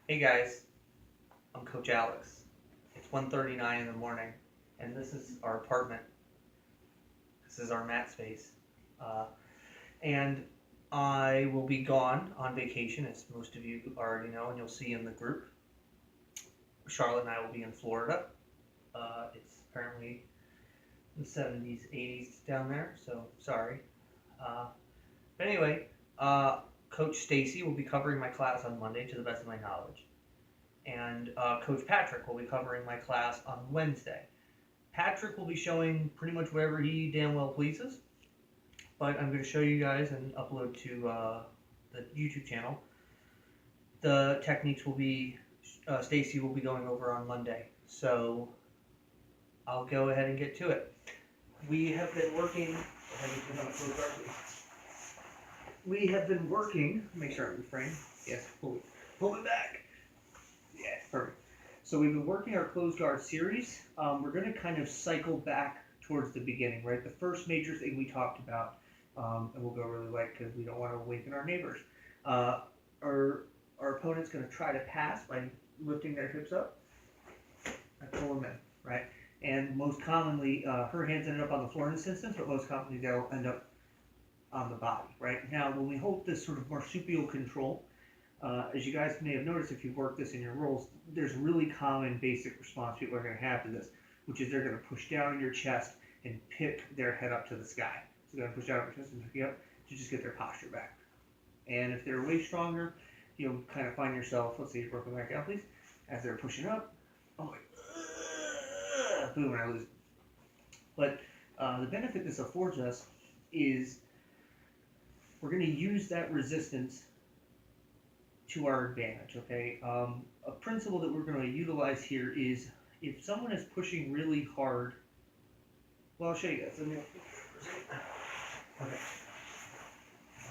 Hey guys, I'm Coach Alex. It's 1:39 in the morning, and this is our apartment. This is our mat space. Uh, and I will be gone on vacation, as most of you already know, and you'll see in the group. Charlotte and I will be in Florida. It's apparently the 70s, 80s down there, so sorry. Uh, but anyway, uh, Coach Stacy will be covering my class on Monday, to the best of my knowledge, and Coach Patrick will be covering my class on Wednesday. Patrick will be showing pretty much whatever he damn well pleases, but I'm going to show you guys and upload to the YouTube channel. The techniques will be Stacy will be going over on Monday, so I'll go ahead and get to it. We have been working. We have been working. Make sure I'm in frame. Yes, pull it back. Yeah, perfect. So we've been working our closed guard series. We're going to kind of cycle back towards the beginning, right? The first major thing we talked about, and we'll go really light because we don't want to awaken our neighbors. Uh, our our opponent's going to try to pass by lifting their hips up. I pull them in, right? And most commonly, her hands ended up on the floor in this instance, but most commonly they'll end up on the body, right? Now, when we hold this sort of marsupial control, as you guys may have noticed if you've worked this in your roles, there's a really common basic response people are going to have to this, which is they're going to push down on your chest and pick their head up to the sky. So they're going to push down on your chest and pick you up to just get their posture back. And if they're way stronger, you'll kind of find yourself, let's see, you broken back down, please, as they're pushing up, oh, like, boom, I lose. But the benefit this affords us is we're going to use that resistance to our advantage, okay? A principle that we're going to utilize here is if someone is pushing really hard, well, I'll show you guys. Okay.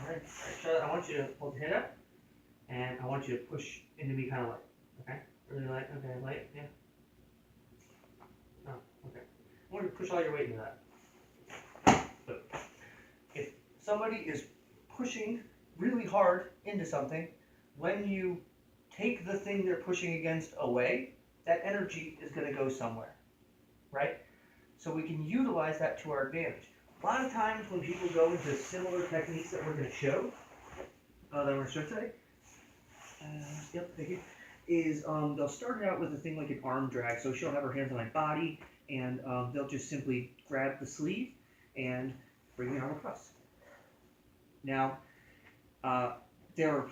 All right, Charlotte, I want you to hold your head up, and I want you to push into me kind of light, okay? Really light, okay, light, yeah. Oh, okay. I want you to push all your weight into that. So, if somebody is pushing really hard into something, when you take the thing they're pushing against away, that energy is going to go somewhere, right? So we can utilize that to our advantage. A lot of times when people go into similar techniques that we're going to show, that I'm going to show today, yep, thank you, is they'll start out with a thing like an arm drag. So she'll have her hands on my body, and they'll just simply grab the sleeve and bring the arm across. Now, there are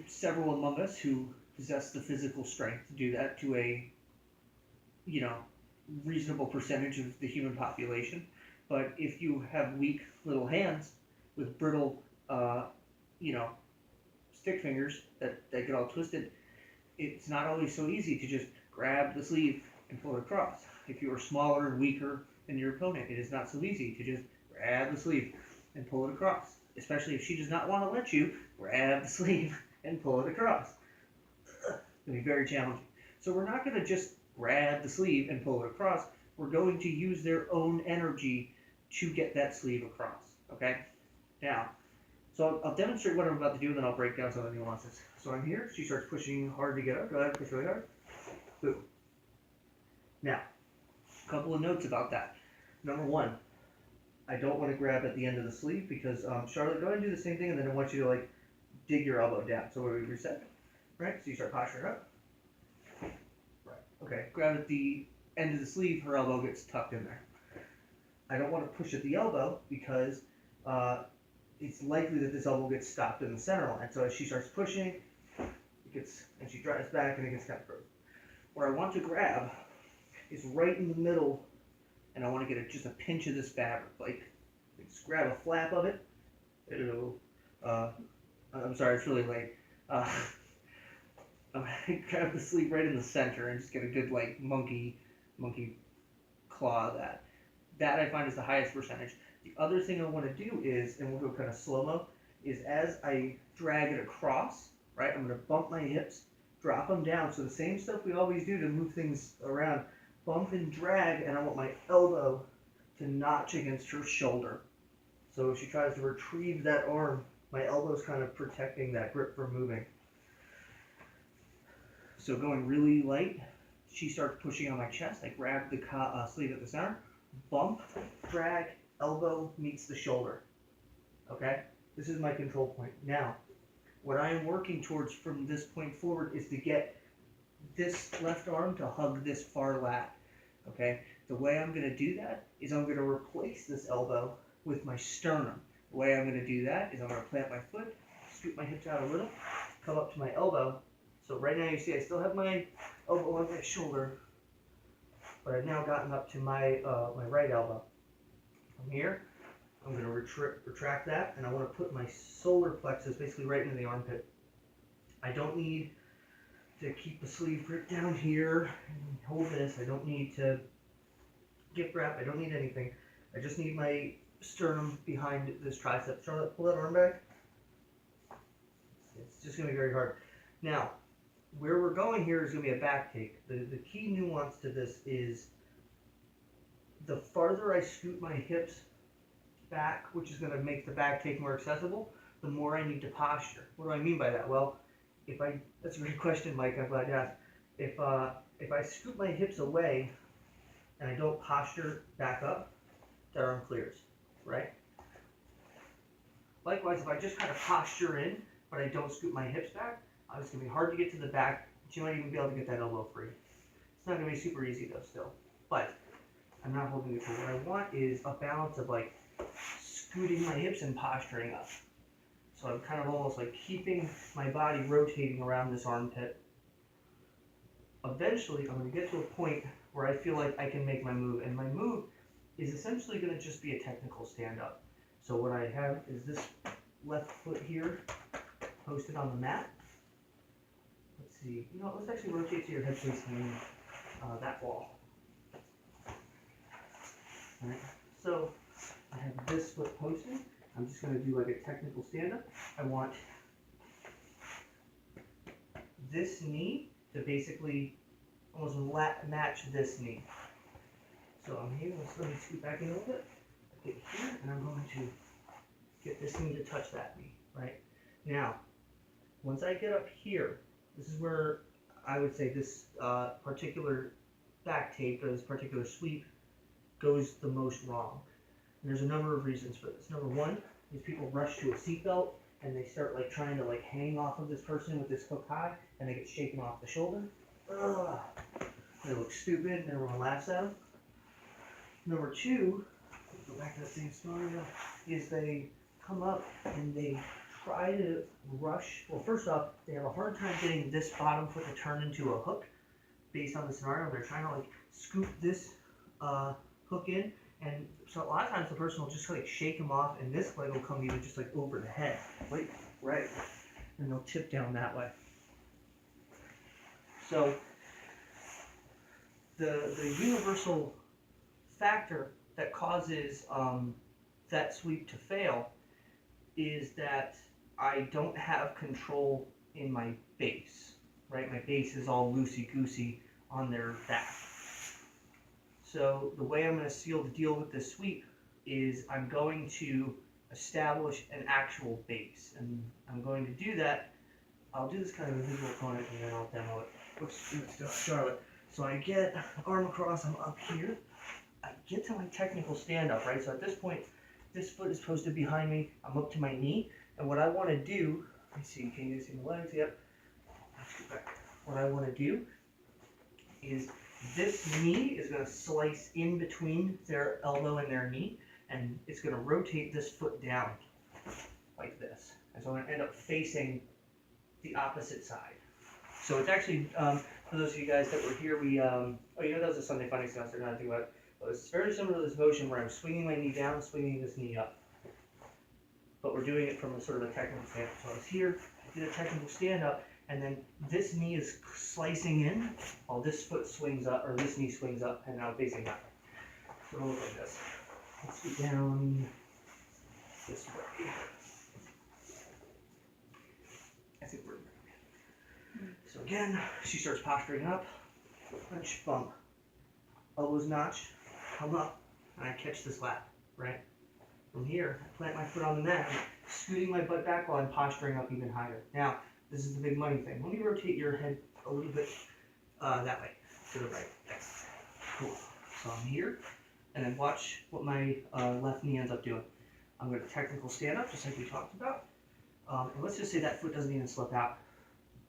several among us who possess the physical strength to do that to a, you know, reasonable percentage of the human population. But if you have weak little hands with brittle, you know, stick fingers that get all twisted, it's not always so easy to just grab the sleeve and pull it across. If you are smaller and weaker than your opponent, it is not so easy to just grab the sleeve and pull it across. Especially if she does not want to let you grab the sleeve and pull it across. It can be very challenging. So we're not going to just grab the sleeve and pull it across. We're going to use their own energy to get that sleeve across. Okay? Now, so I'll demonstrate what I'm about to do, and then I'll break down some of the nuances. So I'm here. She starts pushing hard to get up. Go ahead, push really hard. Boom. Now, a couple of notes about that. Number one, I don't want to grab at the end of the sleeve because Charlotte, go ahead and do the same thing, and then I want you to like dig your elbow down. So we reset, right? So you start posturing up. Right. Okay. Grab at the end of the sleeve, her elbow gets tucked in there. I don't want to push at the elbow because it's likely that this elbow gets stopped in the center line. So as she starts pushing, it gets, and she drives back and it gets kind of frozen. Where I want to grab is right in the middle, and I want to get just a pinch of this fabric. Like, just grab a flap of it. It'll, I'm sorry, it's really late. I'm gonna grab the sleeve right in the center and just get a good like monkey claw of that. That I find is the highest percentage. The other thing I want to do is, and we'll go kind of slow-mo, is as I drag it across, right, I'm going to bump my hips, drop them down. So the same stuff we always do to move things around, bump and drag, and I want my elbow to notch against her shoulder. So if she tries to retrieve that arm, my elbow's kind of protecting that grip from moving. So going really light, she starts pushing on my chest. I grab the sleeve at the center, bump, drag, elbow meets the shoulder. Okay? This is my control point. Now, what I am working towards from this point forward is to get this left arm to hug this far lat. Okay? The way I'm going to do that is I'm going to replace this elbow with my sternum. The way I'm going to do that is I'm going to plant my foot, scoot my hips out a little, come up to my elbow. So right now you see I still have my elbow on my shoulder, but I've now gotten up to my my right elbow. From here, I'm going to retract that, and I want to put my solar plexus basically right into the armpit. I don't need to keep the sleeve grip down here and hold this. I don't need to gift wrap. I don't need anything. I just need my sternum behind this tricep. Charlotte, pull that arm back. It's just going to be very hard. Now, where we're going here is going to be a back take. The key nuance to this is the farther I scoot my hips back, which is going to make the back take more accessible, the more I need to posture. What do I mean by that? Well, that's a great question, Mike. I'm glad you asked. If I scoot my hips away and I don't posture back up, that arm clears, right? Likewise, if I just kind of posture in, but I don't scoot my hips back, it's going to be hard to get to the back, but you might even be able to get that elbow free. It's not going to be super easy though still, but I'm not holding it. What I want is a balance of like scooting my hips and posturing up. So I'm kind of almost like keeping my body rotating around this armpit. Eventually, I'm going to get to a point where I feel like I can make my move, and my move is essentially going to just be a technical stand-up. So what I have is this left foot here posted on the mat. Let's see, let's actually rotate to your head facing that wall. Alright, so I have this foot posted. I'm just going to do like a technical stand-up. I want this knee to basically almost match this knee. So I'm here, let me scoot back in a little bit. Get here, and I'm going to get this knee to touch that knee, right? Now, once I get up here, this is where I would say this particular back tape or this particular sweep goes the most wrong. And there's a number of reasons for this. Number one is people rush to a seatbelt and they start like trying to like hang off of this person with this hook high, and they get shaken off the shoulder. Ugh. They look stupid and everyone laughs at them. Number two, go back to the same scenario, is they come up and they try to rush. Well, first off, they have a hard time getting this bottom foot to turn into a hook based on the scenario. They're trying to like scoop this hook in, and so a lot of times the person will just like shake them off, and this leg will come even just like over the head, right, and they'll tip down that way. So the universal factor that causes that sweep to fail is that I don't have control in my base, right? My base is all loosey-goosey on their back. So the way I'm going to seal the deal with this sweep is I'm going to establish an actual base, and I'm going to do that. I'll do this kind of a visual component and then I'll demo it. Let's do it, Charlotte. So I get arm across, I'm up here. I get to my technical stand-up, right? So at this point, this foot is posted behind me. I'm up to my knee, and what I want to do, let me see, can you see my legs? Yep. Let's get back. What I want to do is this knee is going to slice in between their elbow and their knee, and it's going to rotate this foot down like this. And so I'm going to end up facing the opposite side. So it's actually, for those of you guys that were here, we, that was a Sunday Funny semester, now I think about it. But it's very similar to this motion where I'm swinging my knee down, swinging this knee up. But we're doing it from a sort of a technical stand-up. So I was here, I did a technical stand-up, and then this knee is slicing in while this foot swings up, or this knee swings up, and now I'm facing that. So it'll look like this. Let's get down this way. I think we're good. So again, she starts posturing up, punch, bump. Elbows notched, come up, and I catch this lat, right? From here, I plant my foot on the mat, scooting my butt back while I'm posturing up even higher. Now, This is the big money thing. Let me rotate your head a little bit that way, to the right. There. Cool. So I'm here, and then watch what my left knee ends up doing. I'm going to technical stand up, just like we talked about. And let's just say that foot doesn't even slip out.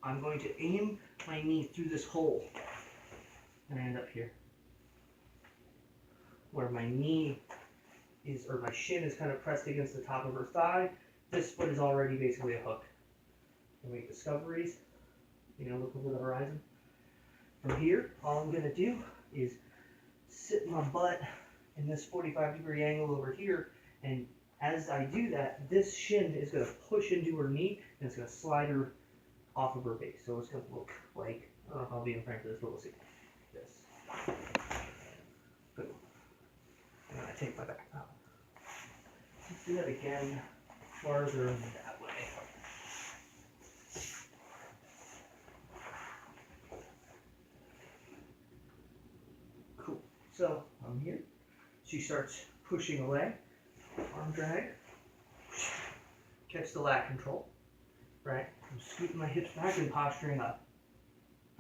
I'm going to aim my knee through this hole, and I end up here. Where my knee is, or my shin is kind of pressed against the top of her thigh. This foot is already basically a hook. I make discoveries, look over the horizon. From here, all I'm going to do is sit my butt in this 45-degree angle over here, and as I do that, this shin is going to push into her knee, and it's going to slide her off of her base. So it's going to look like, I don't know if I'll be in frame for this, but we'll see. This. Boom. And then I take my back out. Let's do that again, farther that way. Cool. So I'm here. She starts pushing away. Arm drag. Catch the lat control. Right? I'm scooting my hips back and posturing up.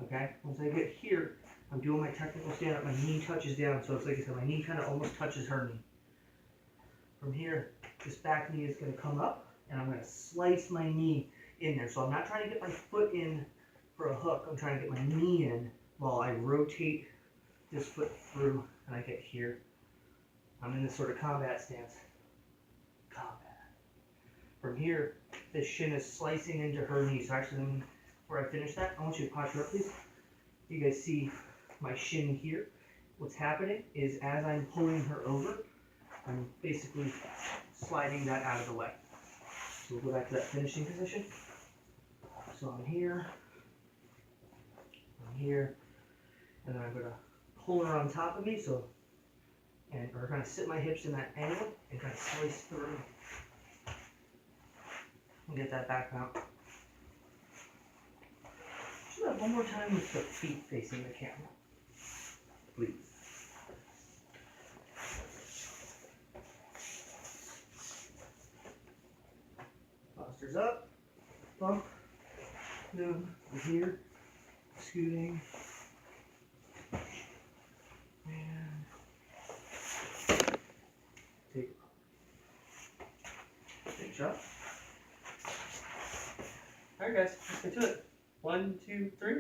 Okay? Once I get here, I'm doing my technical stand up. My knee touches down. So it's like I said, my knee kind of almost touches her knee. From here, this back knee is going to come up, and I'm going to slice my knee in there. So I'm not trying to get my foot in for a hook. I'm trying to get my knee in while I rotate this foot through, and I get here. I'm in this sort of combat stance. Combat. From here, this shin is slicing into her knee. So actually, before I finish that, I want you to posture up, please. You guys see my shin here. What's happening is as I'm pulling her over, I'm basically sliding that out of the way. So we'll go back to that finishing position. So I'm here, and then I'm going to pull her on top of me, or kind of sit my hips in that angle and kind of slice through and get that back mount. Do that one more time with the feet facing the camera, please. Postures up, bump, move, we're here, scooting, and take big shot. Alright guys, let's get to it. 1, 2, 3.